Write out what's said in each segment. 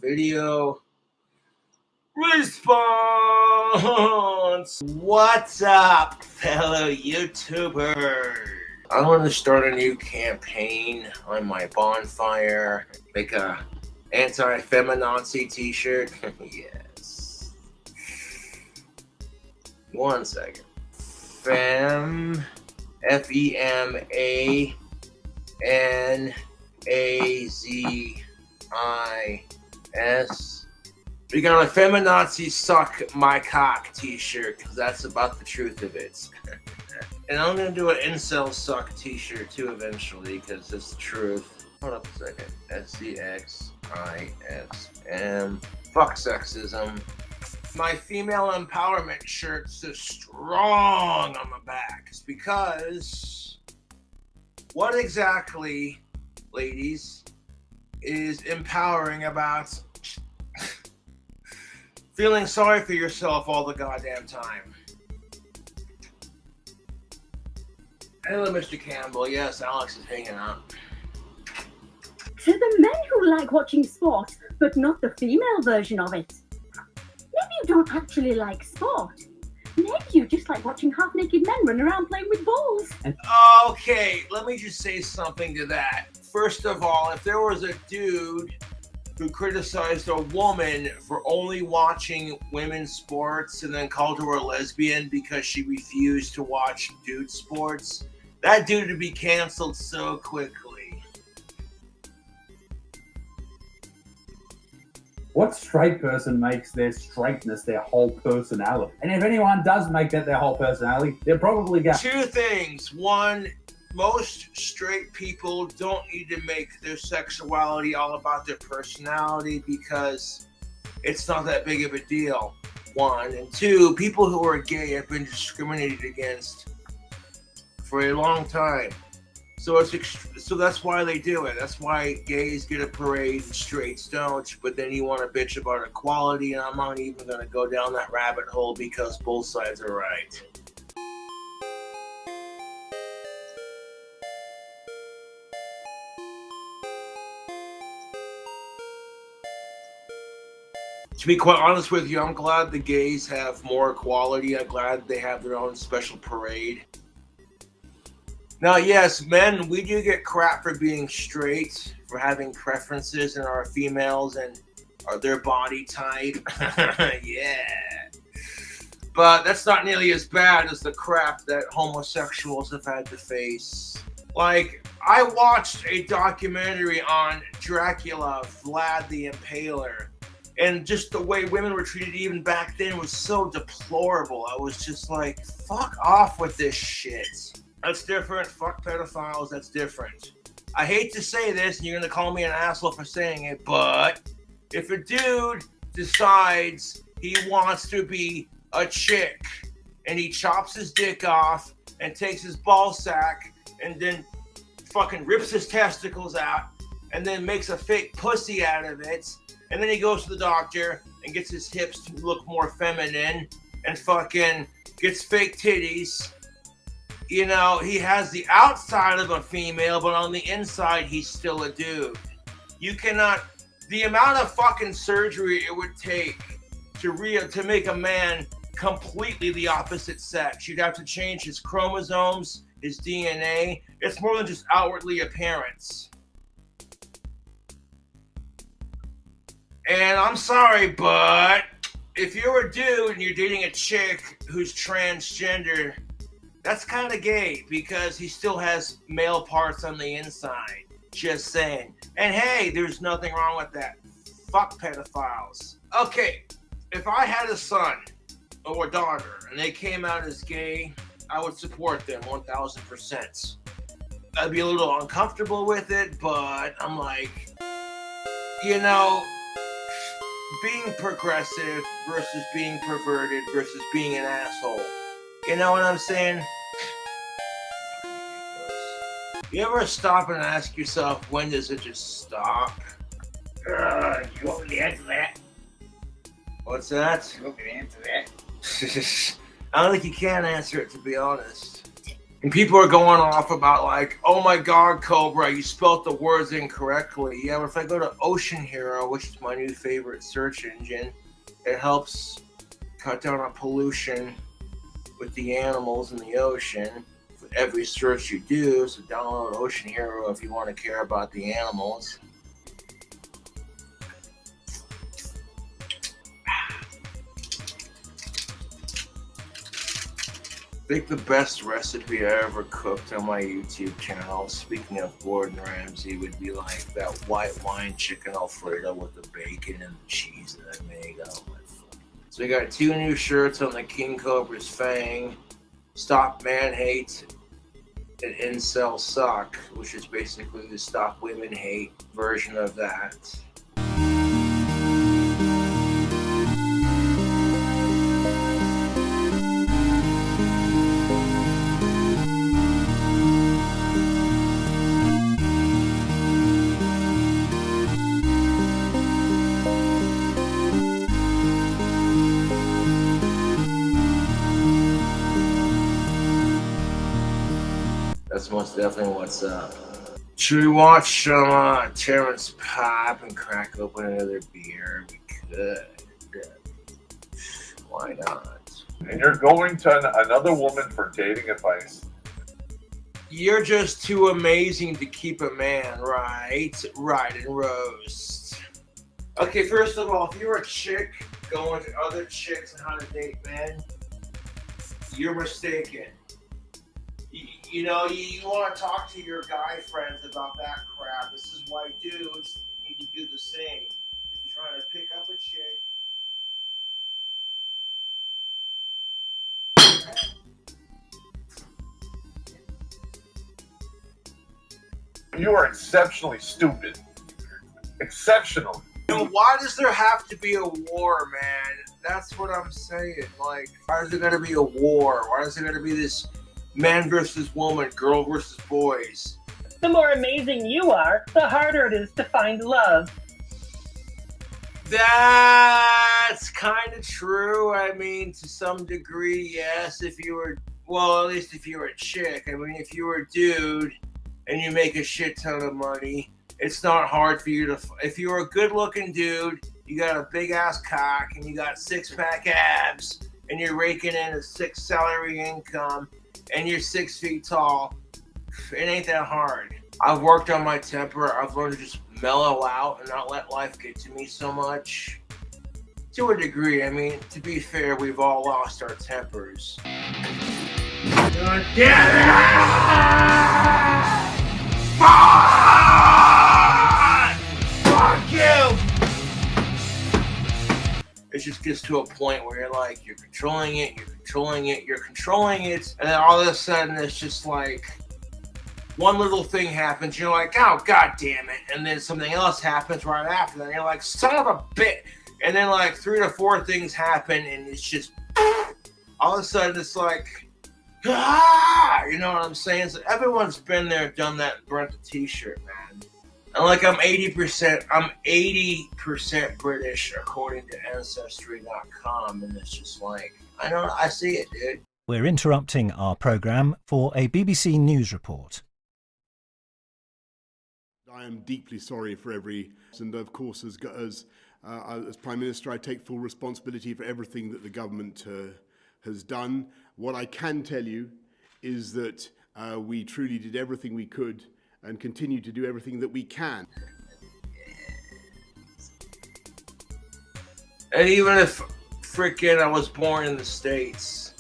Video response. What's up, fellow YouTubers? I'm going to start a new campaign on my bonfire. Make a anti-feminazi t-shirt. Yes. 1 second. Fem, FEMANAZIS. We got a feminazi suck my cock t-shirt because that's about the truth of it. And I'm gonna do an incel suck t-shirt too eventually because it's the truth. Hold up a second. SCXISM. Fuck sexism. My female empowerment shirt says strong on the back. It's because what exactly, ladies, is empowering about feeling sorry for yourself all the goddamn time? Hello, Mr. Campbell. Yes, Alex is hanging out. To the men who like watching sport, but not the female version of it. Maybe you don't actually like sport. Maybe you just like watching half-naked men run around playing with balls. Okay, let me just say something to that. First of all, if there was a dude who criticized a woman for only watching women's sports and then called her a lesbian because she refused to watch dude sports, that dude would be canceled so quickly. What straight person makes their straightness their whole personality? And if anyone does make that their whole personality, they're probably gay. Two things. One, most straight people don't need to make their sexuality all about their personality because it's not that big of a deal. One. And two, people who are gay have been discriminated against for a long time. So that's why they do it. That's why gays get a parade and straights don't. But then you want to bitch about equality, and I'm not even going to go down that rabbit hole because both sides are right. To be quite honest with you, I'm glad the gays have more equality. I'm glad they have their own special parade. Now, yes, men, we do get crap for being straight, for having preferences in our females and their body type. Yeah. But that's not nearly as bad as the crap that homosexuals have had to face. Like, I watched a documentary on Dracula, Vlad the Impaler, and just the way women were treated even back then was so deplorable. I was just like, fuck off with this shit. That's different. Fuck pedophiles. That's different. I hate to say this, and you're going to call me an asshole for saying it, but if a dude decides he wants to be a chick and he chops his dick off and takes his ball sack and then fucking rips his testicles out and then makes a fake pussy out of it, and then he goes to the doctor and gets his hips to look more feminine and fucking gets fake titties. You know, he has the outside of a female, but on the inside, he's still a dude. You cannot, the amount of fucking surgery it would take to make a man completely the opposite sex. You'd have to change his chromosomes, his DNA. It's more than just outwardly appearance. And I'm sorry, but if you're a dude and you're dating a chick who's transgender, that's kind of gay because he still has male parts on the inside. Just saying. And hey, there's nothing wrong with that. Fuck pedophiles. Okay, if I had a son or a daughter and they came out as gay, I would support them 1000%. I'd be a little uncomfortable with it, but I'm like, you know, being progressive versus being perverted versus being an asshole. You know what I'm saying? You ever stop and ask yourself, when does it just stop? You want me to answer that? What's that? You want me to answer that? I don't think you can answer it, to be honest. And people are going off about like, oh my God, Cobra, you spelled the words incorrectly. Yeah, but if I go to Ocean Hero, which is my new favorite search engine, it helps cut down on pollution with the animals in the ocean. For every search you do, so download Ocean Hero if you want to care about the animals. I think the best recipe I ever cooked on my YouTube channel, speaking of Gordon Ramsay, would be like that white wine chicken Alfredo with the bacon and the cheese that I made. Oh my fuck. So we got 2 new shirts on the King Cobra's Fang. Stop Man Hate and Incel Suck, which is basically the Stop Women Hate version of that. That's most definitely what's up. Should we watch some Terrence Pop and crack open another beer? We could. Why not? And you're going to another woman for dating advice. You're just too amazing to keep a man, right? Right and roast. Okay, first of all, if you're a chick going to other chicks and how to date men, you're mistaken. You know, you want to talk to your guy friends about that crap. This is why dudes need to do the same. If you're trying to pick up a chick. You are exceptionally stupid. Exceptional. You know, why does there have to be a war, man? That's what I'm saying. Like, why is there going to be a war? Why is there going to be this man versus woman, girl versus boys? The more amazing you are, the harder it is to find love. That's kind of true. I mean, to some degree, yes. If you were, well, at least if you were a chick. I mean, if you were a dude and you make a shit ton of money, it's not hard for you to, if you're a good-looking dude, you got a big-ass cock, and you got six-pack abs, and you're raking in a 6 salary income, and you're 6 feet tall, it ain't that hard. I've worked on my temper. I've learned to just mellow out and not let life get to me so much. To a degree, I mean, to be fair, we've all lost our tempers. God damn it! Fuck you! It just gets to a point where you're like, you're controlling it, and then all of a sudden it's just like, one little thing happens, you're like, oh, god damn it, and then something else happens right after that, and you're like, son of a bitch, and then like 3 to 4 things happen, and it's just, all of a sudden it's like, ah, you know what I'm saying? So everyone's been there, done that, burnt the t-shirt, man. And like I'm 80% British according to Ancestry.com, and it's just like, I see it, dude. We're interrupting our programme for a BBC News report. I am deeply sorry for every, and of course as Prime Minister I take full responsibility for everything that the government has done. What I can tell you is that we truly did everything we could and continue to do everything that we can. And even if freaking I was born in the States,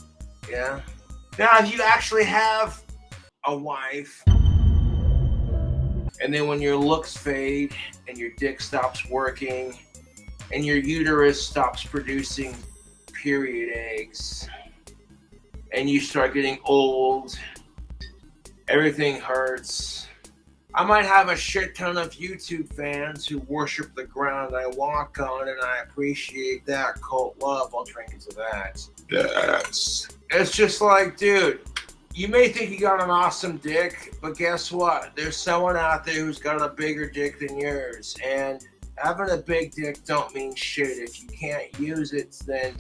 yeah? Now if you actually have a wife, and then when your looks fade and your dick stops working and your uterus stops producing period eggs and you start getting old, everything hurts. I might have a shit ton of YouTube fans who worship the ground I walk on, and I appreciate that cult love. I'll drink into that. Yes. It's just like, dude, you may think you got an awesome dick, but guess what? There's someone out there who's got a bigger dick than yours, and having a big dick don't mean shit. If you can't use it, then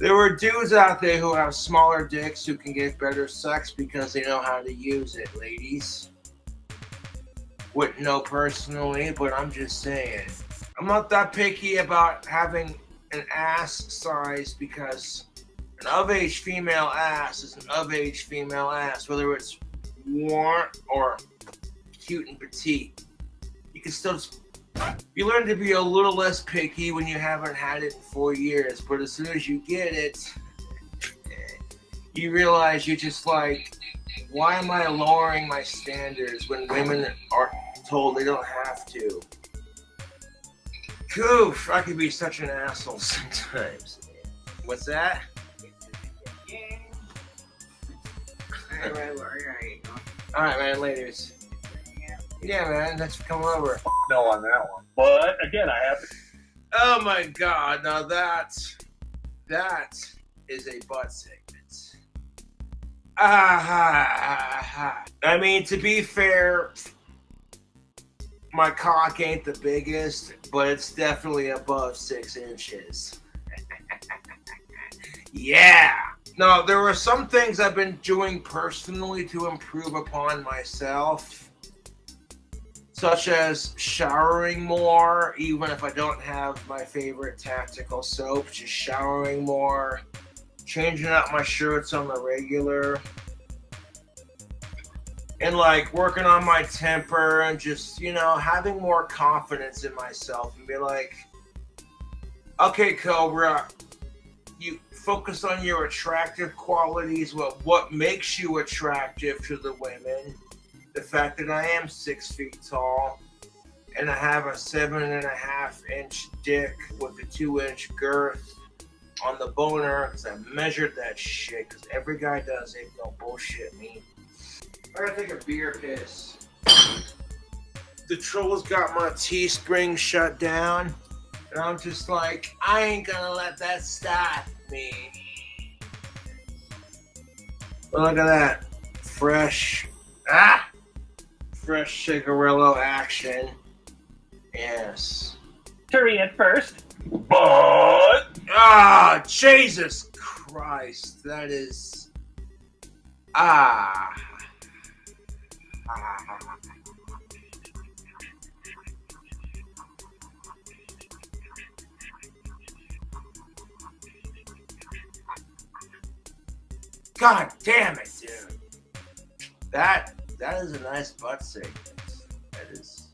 There were dudes out there who have smaller dicks who can get better sex because they know how to use it, ladies. Wouldn't know personally, but I'm just saying. I'm not that picky about having an ass size because an of-age female ass is an of-age female ass, whether it's warm or cute and petite. You can still just, you learn to be a little less picky when you haven't had it in 4 years, but as soon as you get it, you realize you're just like, why am I lowering my standards when women are told they don't have to? Oof, I could be such an asshole sometimes. What's that? Alright, man, ladies. Yeah, man, thanks for coming over. No on that one. But again, I have. Oh my god, now that is a butt segment. I mean, to be fair, my cock ain't the biggest, but it's definitely above 6 inches. Yeah! No, there were some things I've been doing personally to improve upon myself, such as showering more, even if I don't have my favorite tactical soap, just showering more, changing out my shirts on the regular, and like working on my temper and just, you know, having more confidence in myself and be like, okay, Cobra, you focus on your attractive qualities, what makes you attractive to the women. The fact that I am 6 feet tall and I have a 7.5-inch dick with a 2-inch girth on the boner, because I measured that shit, because every guy does it, don't bullshit me. I gotta take a beer piss. The trolls got my Teespring shut down, and I'm just like, I ain't gonna let that stop me. But look at that. Fresh cigarillo action. Yes. Turi at first. But Jesus Christ. That is God damn it, dude. That is a nice butt segment. That is.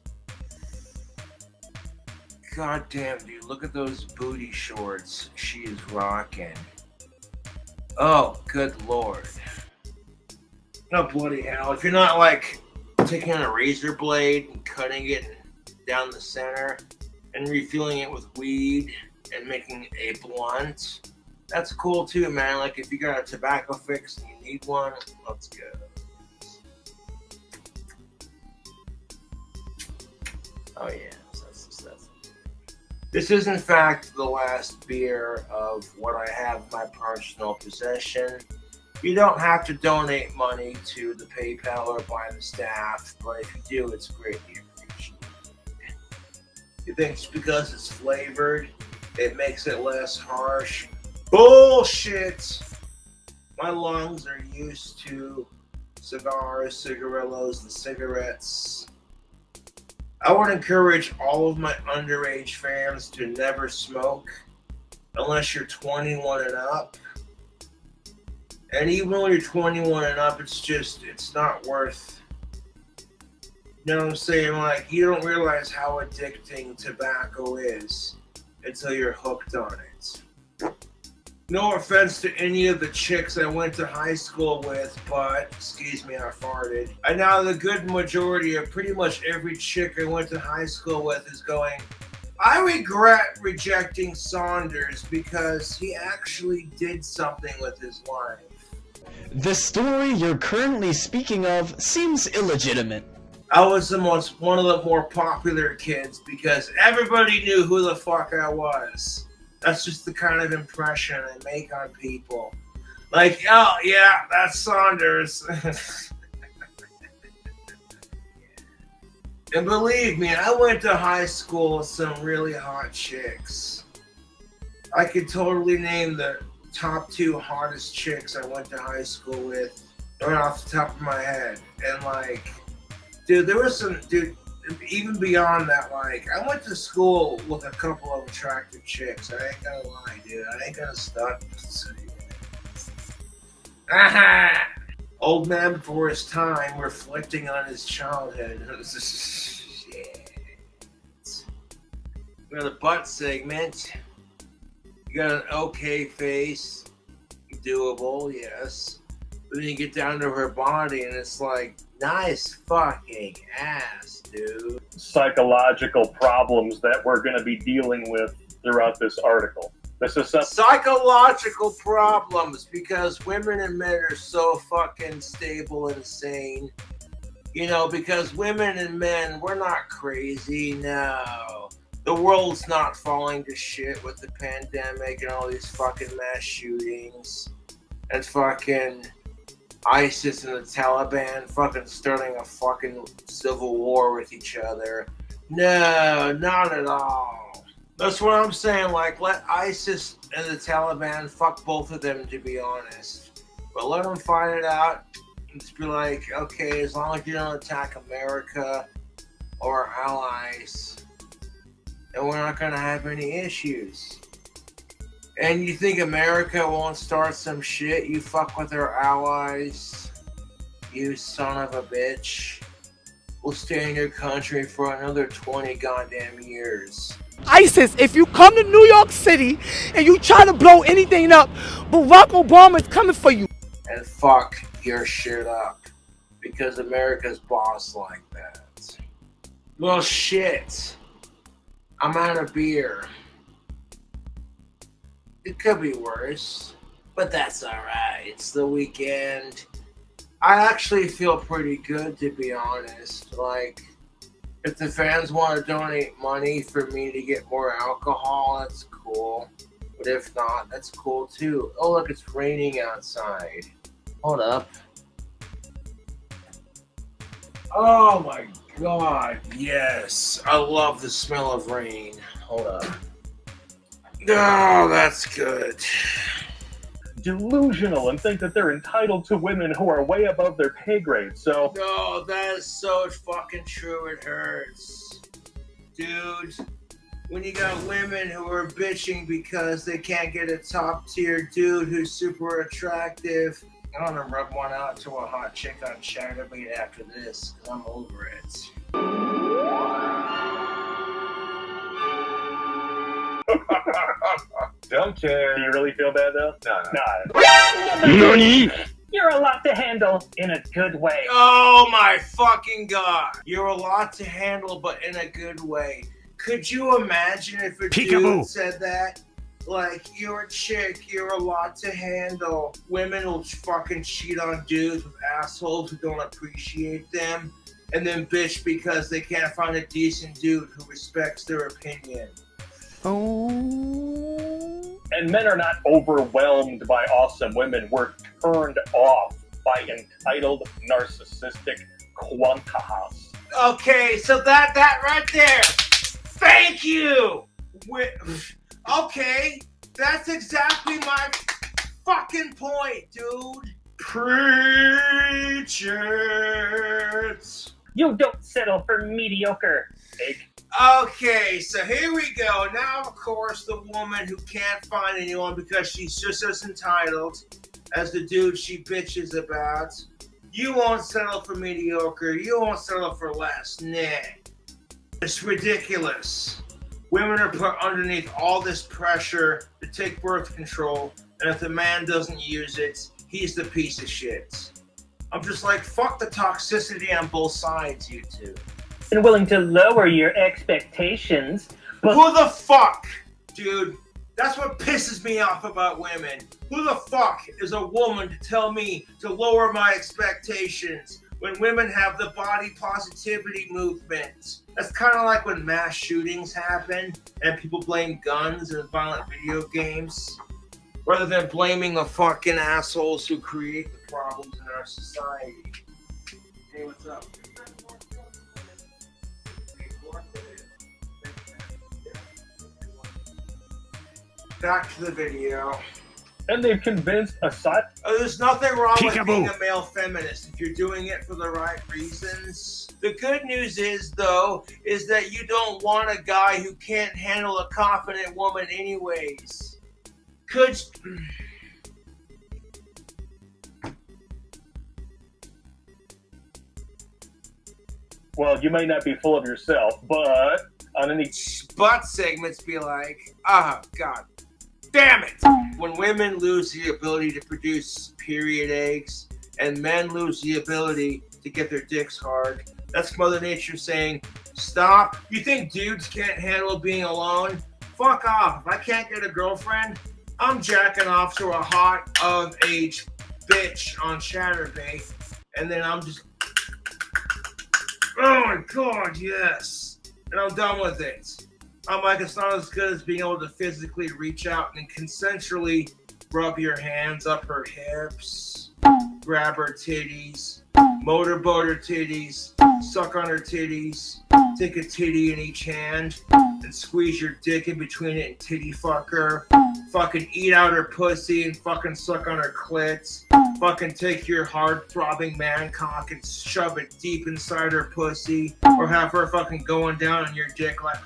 God damn, dude. Look at those booty shorts she is rocking. Oh, good lord. No bloody hell. If you're not like taking a razor blade and cutting it down the center and refilling it with weed and making a blunt, that's cool too, man. Like if you got a tobacco fix and you need one, let's go. Oh yeah, that's the stuff. This is in fact the last beer of what I have in my personal possession. You don't have to donate money to the PayPal or by the staff, but if you do, it's greatly appreciated. You think it's because it's flavored, it makes it less harsh? Bullshit! My lungs are used to cigars, cigarillos, and cigarettes. I would encourage all of my underage fans to never smoke unless you're 21 and up. And even when you're 21 and up, it's not worth, you know what I'm saying? Like, you don't realize how addicting tobacco is until you're hooked on it. No offense to any of the chicks I went to high school with, but, excuse me, I farted. I know the good majority of pretty much every chick I went to high school with is going, I regret rejecting Saunders because he actually did something with his life. The story you're currently speaking of seems illegitimate. I was one of the more popular kids because everybody knew who the fuck I was. That's just the kind of impression I make on people. Like, oh yeah, that's Saunders. And believe me, I went to high school with some really hot chicks. I could totally name the top 2 hottest chicks I went to high school with, right off the top of my head. And like, dude, there was some, dude, even beyond that, like, I went to school with a couple of attractive chicks. I ain't gonna lie, dude. I ain't gonna stunt. Aha! Old man before his time, reflecting on his childhood. Shit. We got a butt segment. You got an okay face. Doable, yes. But then you get down to her body and it's like, nice fucking ass, dude. Psychological problems that we're going to be dealing with throughout this article. This is psychological problems because women and men are so fucking stable and sane. You know, because women and men, we're not crazy, no. The world's not falling to shit with the pandemic and all these fucking mass shootings. And fucking ISIS and the Taliban fucking starting a fucking civil war with each other. No, not at all. That's what I'm saying, like, let ISIS and the Taliban fuck both of them, to be honest. But let them fight it out and just be like, okay, as long as you don't attack America or our allies, then we're not gonna have any issues. And you think America won't start some shit? You fuck with our allies, you son of a bitch. We'll stay in your country for another 20 goddamn years. ISIS, if you come to New York City and you try to blow anything up, Barack Obama is coming for you. And fuck your shit up. Because America's boss like that. Well, shit. I'm out of beer. It could be worse, but that's alright. It's the weekend. I actually feel pretty good, to be honest. Like, if the fans want to donate money for me to get more alcohol, that's cool. But if not, that's cool too. Oh, look, it's raining outside. Hold up. Oh my god, yes. I love the smell of rain. Hold up. Oh, that's good. delusional and think that they're entitled to women who are way above their pay grade. So no, that is so fucking true. It hurts, dude. When you got women who are bitching because they can't get a top tier dude who's super attractive. I'm gonna rub one out to a hot chick on Chatterbait after this, because I'm over it. Don't care. Do you really feel bad though? No. NANI? You're a lot to handle in a good way. Oh my fucking god. You're a lot to handle, but in a good way. Could you imagine if a dude said that? Like, you're a chick, you're a lot to handle. Women will fucking cheat on dudes with assholes who don't appreciate them, and then bitch because they can't find a decent dude who respects their opinion. Oh. And men are not overwhelmed by awesome women. We're turned off by entitled, narcissistic quantahas. Okay, so that right there. Thank you! Okay, that's exactly my fucking point, dude. Preach it. You don't settle for mediocre, pig. Okay, so here we go. Now, of course, the woman who can't find anyone because she's just as entitled as the dude she bitches about. You won't settle for mediocre. You won't settle for less. Nah. It's ridiculous. Women are put underneath all this pressure to take birth control, and if the man doesn't use it, he's the piece of shit. I'm just like, fuck the toxicity on both sides, you two. And willing to lower your expectations, but who the fuck, dude? That's what pisses me off about women. Who the fuck is a woman to tell me to lower my expectations when women have the body positivity movement? That's kind of like when mass shootings happen and people blame guns and violent video games rather than blaming the fucking assholes who create the problems in our society. Hey, what's up? Back to the video. and they've convinced a There's nothing wrong with being a male feminist if you're doing it for the right reasons. The good news is, though, is that you don't want a guy who can't handle a confident woman anyways. Well, you might not be full of yourself, but on any butt segments be like, oh, God damn it. When women lose the ability to produce period eggs and men lose the ability to get their dicks hard, that's Mother Nature saying, stop. You think dudes can't handle being alone? Fuck off. If I can't get a girlfriend, I'm jacking off to a hot of age bitch on Chatterbait, and then I'm just, oh my God, yes. And I'm done with it. I'm like, it's not as good as being able to physically reach out and consensually rub your hands up her hips, grab her titties, motorboat her titties, suck on her titties, take a titty in each hand, and squeeze your dick in between it and titty fuck her, fucking eat out her pussy and fucking suck on her clit, fucking take your hard throbbing man cock and shove it deep inside her pussy, or have her fucking going down on your dick like,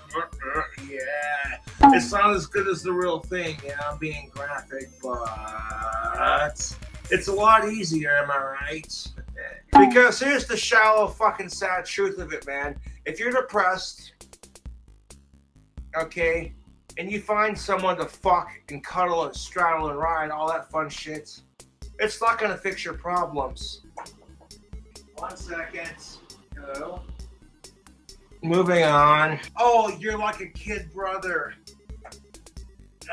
yeah. It's not as good as the real thing, yeah, I'm being graphic, but it's a lot easier, am I right? Because here's the shallow fucking sad truth of it, man. If you're depressed, okay, and you find someone to fuck and cuddle and straddle and ride, all that fun shit, it's not gonna fix your problems. 1 second. Hello? Moving on. Oh, you're like a kid brother.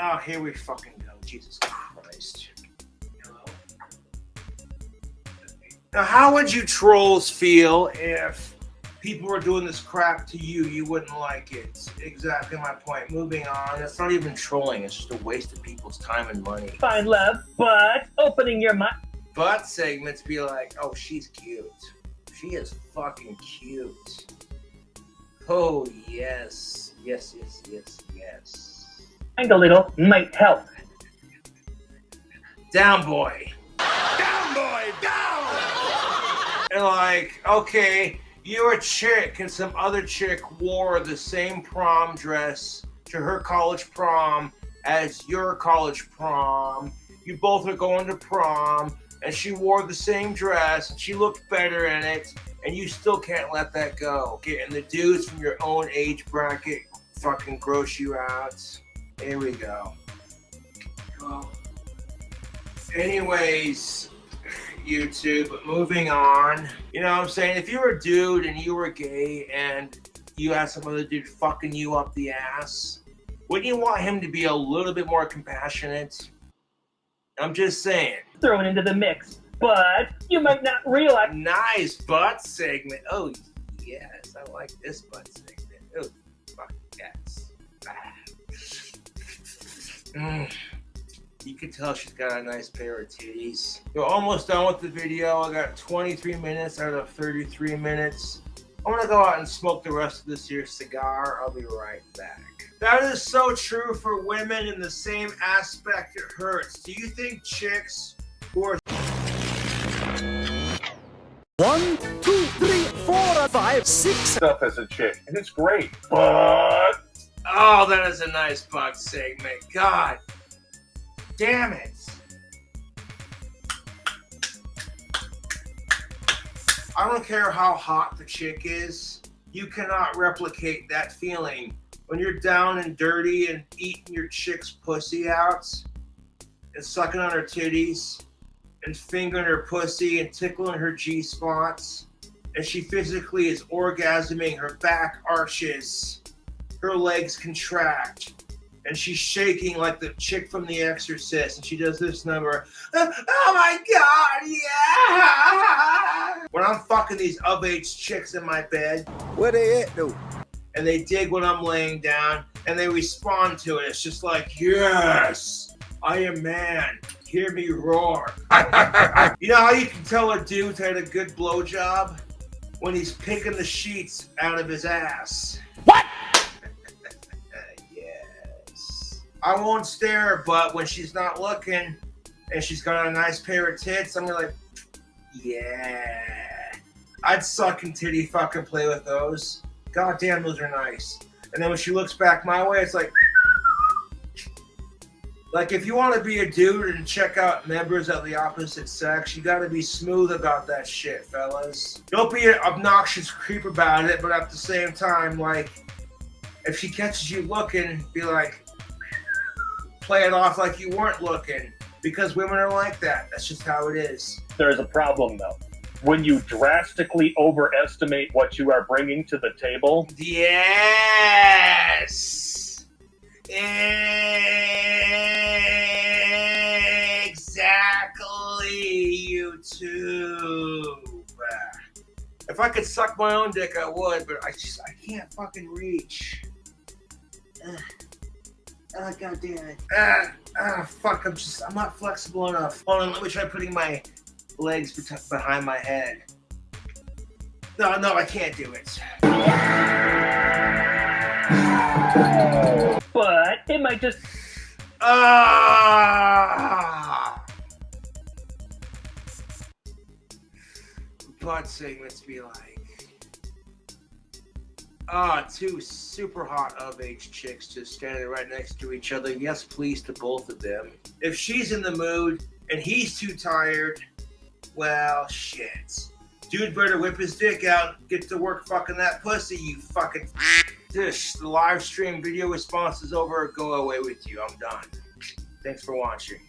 Oh, here we fucking go. Jesus Christ. Hello? Now, how would you trolls feel if people were doing this crap to you? You wouldn't like it. Exactly my point. Moving on. It's not even trolling. It's just a waste of people's time and money. Find love, but opening your mind. Butt segments be like, oh, she's cute. She is fucking cute. Oh, yes. Yes, yes, yes, yes. Find a little might help. Down, boy. Down, boy, down! And like, okay, you're a chick and some other chick wore the same prom dress to her college prom as your college prom. You both are going to prom, and she wore the same dress, and she looked better in it, and you still can't let that go. Getting the dudes from your own age bracket fucking gross you out. Here we go. Well, anyways, YouTube, moving on. You know what I'm saying? If you were a dude and you were gay and you had some other dude fucking you up the ass, wouldn't you want him to be a little bit more compassionate? I'm just saying. Throw it into the mix, but you might not realize. Nice butt segment. Oh, yes. I like this butt segment. Oh, fuck yes. You can tell she's got a nice pair of titties. We're almost done with the video. I got 23 minutes out of 33 minutes. I'm gonna go out and smoke the rest of this here cigar. I'll be right back. That is so true for women in the same aspect it hurts. Do you think chicks who are 1, 2, 3, 4, 5, 6 stuff as a chick, and it's great, but oh, that is a nice butt segment. God damn it. I don't care how hot the chick is, you cannot replicate that feeling when you're down and dirty and eating your chick's pussy out and sucking on her titties and fingering her pussy and tickling her G-spots, and she physically is orgasming, her back arches, her legs contract, and she's shaking like the chick from The Exorcist, and she does this number, oh my God, yeah! When I'm fucking these of-age chicks in my bed, Where they at though? and they dig when I'm laying down, and they respond to it, it's just like, yes, I am man, hear me roar. You know how you can tell a dude's had a good blowjob? When he's picking the sheets out of his ass. What? Yes. I won't stare, but when she's not looking, and she's got a nice pair of tits, I'm like, yeah. I'd suck and titty fucking play with those. God damn, those are nice. And then when she looks back my way, it's like if you want to be a dude and check out members of the opposite sex, you got to be smooth about that shit, fellas. Don't be an obnoxious creep about it, but at the same time, like, if she catches you looking, be like, play it off like you weren't looking, because women are like that. That's just how it is. There's a problem, though. When you drastically overestimate what you are bringing to the table. Yes! Exactly, YouTube. If I could suck my own dick, I would, but I can't fucking reach. Oh, God damn it. Fuck, I'm not flexible enough. Hold on, let me try putting my legs behind my head. No, I can't do it. But it might just... Butt segments be like... two super hot of-age chicks just standing right next to each other. Yes, please to both of them. If she's in the mood and he's too tired, well, shit. Dude better whip his dick out, get to work fucking that pussy, you fucking... Dish, the live stream video response is over. Go away with you. I'm done. Thanks for watching.